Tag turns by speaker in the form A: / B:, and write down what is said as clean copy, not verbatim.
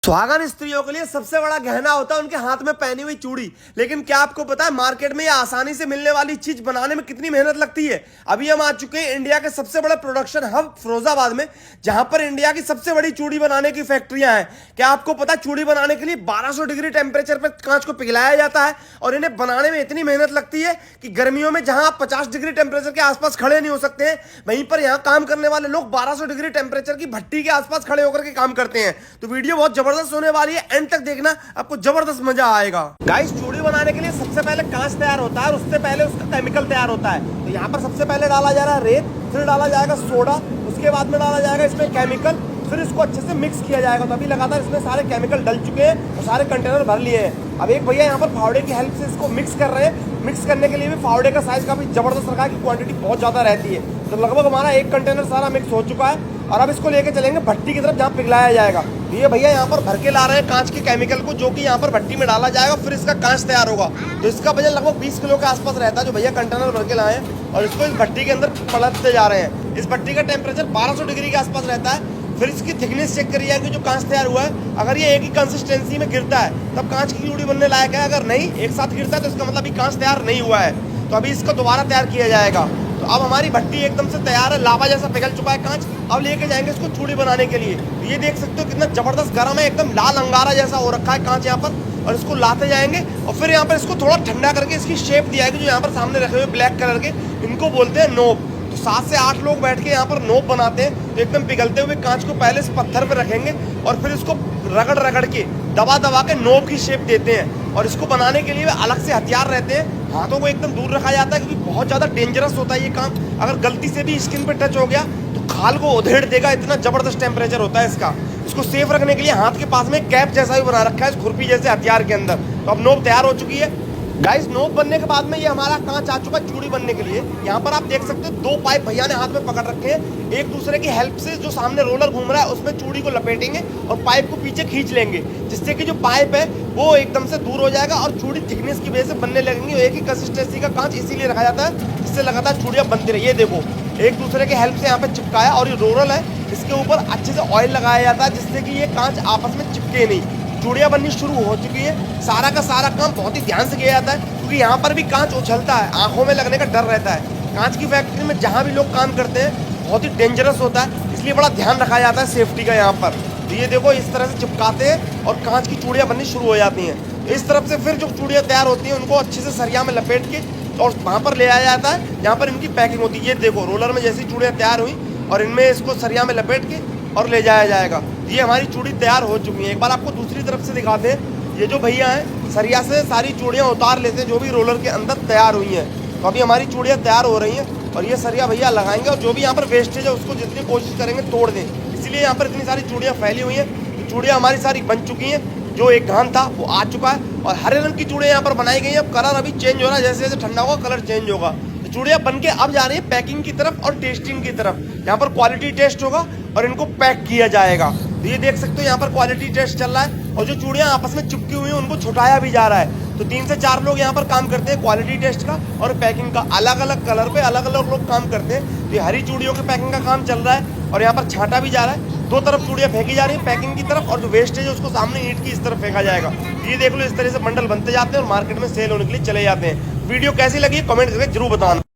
A: सुहागन स्त्रियों के लिए सबसे बड़ा गहना होता है उनके हाथ में पहनी हुई चूड़ी। लेकिन क्या आपको पता है मार्केट में ये आसानी से मिलने वाली चीज बनाने में कितनी मेहनत लगती है। अभी हम आ चुके हैं इंडिया के सबसे बड़े प्रोडक्शन हब फिरोजाबाद में, जहां पर इंडिया की सबसे बड़ी चूड़ी बनाने की फैक्ट्रियां हैं। क्या आपको पता है चूड़ी बनाने के लिए 1200 डिग्री टेम्परेचर पर कांच को पिघलाया जाता है और इन्हें बनाने में इतनी मेहनत लगती है कि गर्मियों में जहां आप 50 डिग्री टेम्परेचर के आसपास खड़े नहीं हो सकते हैं, वहीं पर यहाँ काम करने वाले लोग 1200 डिग्री टेम्परेचर की भट्टी के आसपास खड़े होकर के काम करते हैं। तो वीडियो बहुत जबरदस्त होने वाली है, एंड तक देखना, आपको जबरदस्त मजा आएगा। गाइस, चूड़ी बनाने के लिए सबसे पहले कांच तैयार होता है और उससे पहले उसका केमिकल तैयार होता है। तो यहाँ पर सबसे पहले डाला जा रहा है रेत, फिर डाला जाएगा सोडा, उसके बाद में डाला जाएगा इसमें केमिकल, फिर इसको अच्छे से मिक्स किया जाएगा। तो अभी लगातार इसमें सारे केमिकल डल चुके हैं और सारे कंटेनर भर लिए हैं। अब एक भैया यहाँ पर फावड़े की हेल्प से इसको मिक्स कर रहे हैं। मिक्स करने के लिए भी फावड़े का साइज काफी जबरदस्त रखा है कि क्वांटिटी बहुत ज्यादा रहती है। तो लगभग हमारा एक कंटेनर सारा मिक्स हो चुका है और अब इसको लेके चलेंगे भट्टी की तरफ जहाँ पिघलाया जाएगा। तो ये भैया यहाँ पर भर के ला रहे हैं कांच के केमिकल को, जो कि यहाँ पर भट्टी में डाला जाएगा, फिर इसका कांच तैयार होगा। तो इसका वजन लगभग 20 किलो के आसपास रहता है जो भैया कंटेनर भर के लाए हैं और इसको इस भट्टी के अंदर पलटते जा रहे हैं। इस भट्टी का टेम्परेचर 1200 डिग्री के आसपास रहता है। फिर इसकी थिकनेस चेक करी जाएगी जो कांच तैयार हुआ है। अगर ये एक ही कंसिस्टेंसी में गिरता है तब कांच की चूड़ी बनने लायक है, अगर नहीं एक साथ गिरता है तो इसका मतलब कांच तैयार नहीं हुआ है। तो अभी इसको दोबारा तैयार किया जाएगा। तो अब हमारी भट्टी एकदम से तैयार है, लावा जैसा पिघल चुका है कांच। अब लेके जाएंगे इसको चूड़ी बनाने के लिए। तो ये देख सकते हो कितना जबरदस्त गर्म है, एकदम लाल अंगारा जैसा हो रखा है कांच यहाँ पर। और इसको लाते जाएंगे और फिर यहाँ पर इसको थोड़ा ठंडा करके इसकी शेप दी जाएगी। जो यहाँ पर सामने रखे हुए ब्लैक कलर के, इनको बोलते हैं नोब। तो 7 से 8 लोग बैठ के यहाँ पर नोब बनाते हैं। तो एकदम पिघलते हुए कांच को पहले इस पत्थर पर रखेंगे और फिर इसको रगड़ रगड़ के दबा के नोब की शेप देते हैं। और इसको बनाने के लिए अलग से हथियार रहते हैं, हाथों को एकदम दूर रखा जाता है क्योंकि बहुत ज़्यादा डेंजरस होता है ये काम। अगर गलती से भी स्किन पे टच हो गया तो खाल को उधेड़ देगा, इतना जबरदस्त टेम्परेचर होता है इसका। इसको सेफ रखने के लिए हाथ के पास में कैप जैसा भी बना रखा है इस खुरपी जैसे हथियार के अंदर। तो अब नोब तैयार हो चुकी है। गाइस, नोब बनने के बाद में ये हमारा कांच आ चुका है चूड़ी बनने के लिए। यहाँ पर आप देख सकते हो 2 पाइप भैया ने हाथ में पकड़ रखे हैं। एक दूसरे की हेल्प से जो सामने रोलर घूम रहा है उसमें चूड़ी को लपेटेंगे और पाइप को पीछे खींच लेंगे, जिससे कि जो पाइप है वो एकदम से दूर हो जाएगा और चूड़ी थिकनेस की वजह से बनने लगेंगी। एक ही कंसिस्टेंसी का कांच इसीलिए रखा जाता है जिससे लगातार चूड़ियाँ बनती रही। ये देखो एक दूसरे के हेल्प से यहाँ पे चिपकाया और ये रोलर है, इसके ऊपर अच्छे से ऑयल लगाया जाता है जिससे कि ये कांच आपस में चिपके नहीं। चूड़ियाँ बननी शुरू हो चुकी है। सारा का सारा काम बहुत ही ध्यान से किया जाता है क्योंकि यहाँ पर भी कांच उछलता है, आंखों में लगने का डर रहता है। कांच की फैक्ट्री में जहाँ भी लोग काम करते हैं बहुत ही डेंजरस होता है, इसलिए बड़ा ध्यान रखा जाता है सेफ्टी का यहाँ पर। तो ये देखो इस तरह से चिपकाते हैं और कांच की चूड़ियाँ बननी शुरू हो जाती हैं। इस तरफ से फिर जो चूड़ियाँ तैयार होती हैं उनको अच्छे से सरिया में लपेट के और वहाँ पर ले आया जाता है जहाँ पर इनकी पैकिंग होती है। ये देखो रोलर में जैसी चूड़ियाँ तैयार हुई और इनमें इसको सरिया में लपेट के और ले जाया जाएगा। ये हमारी चूड़ी तैयार हो चुकी है। एक बार आपको दूसरी तरफ से दिखाते हैं। ये जो भैया हैं सरिया से सारी चूड़ियाँ उतार लेते हैं जो भी रोलर के अंदर तैयार हुई हैं। तो अभी हमारी चूड़ियाँ तैयार हो रही हैं और ये सरिया भैया लगाएंगे और जो भी यहाँ पर वेस्टेज है उसको जितनी कोशिश करेंगे तोड़ दें, इसीलिए यहाँ पर इतनी सारी चूड़ियाँ फैली हुई हैं। तो चूड़ियाँ हमारी सारी बन चुकी हैं, जो एक घान था वो आ चुका है और हरे रंग की चूड़ियाँ यहाँ पर बनाई गई हैं। अब कलर अभी चेंज हो रहा है, जैसे जैसे ठंडा होगा कलर चेंज होगा। चूड़ियाँ बन के अब जा रही है पैकिंग की तरफ और टेस्टिंग की तरफ। यहाँ पर क्वालिटी टेस्ट होगा और इनको पैक किया जाएगा। तो ये देख सकते हो यहाँ पर क्वालिटी टेस्ट चल रहा है और जो चूड़ियाँ आपस में चिपकी हुई हैं उनको छुटाया भी जा रहा है। तो 3 से 4 लोग यहाँ पर काम करते हैं क्वालिटी टेस्ट का और पैकिंग का। अलग अलग कलर पे अलग अलग लोग काम करते हैं। तो ये हरी चूड़ियों के पैकिंग का काम चल रहा है और यहाँ पर छांटा भी जा रहा है। 2 तरफ चूड़ियाँ फेंकी जा रही है, पैकिंग की तरफ और जो वेस्टेज है उसको सामने ईंट की इस तरफ फेंका जाएगा। ये देख लो इस तरह से बंडल बनते जाते हैं और मार्केट में सेल होने के लिए चले जाते हैं। वीडियो कैसी लगी कमेंट करके जरूर बताना।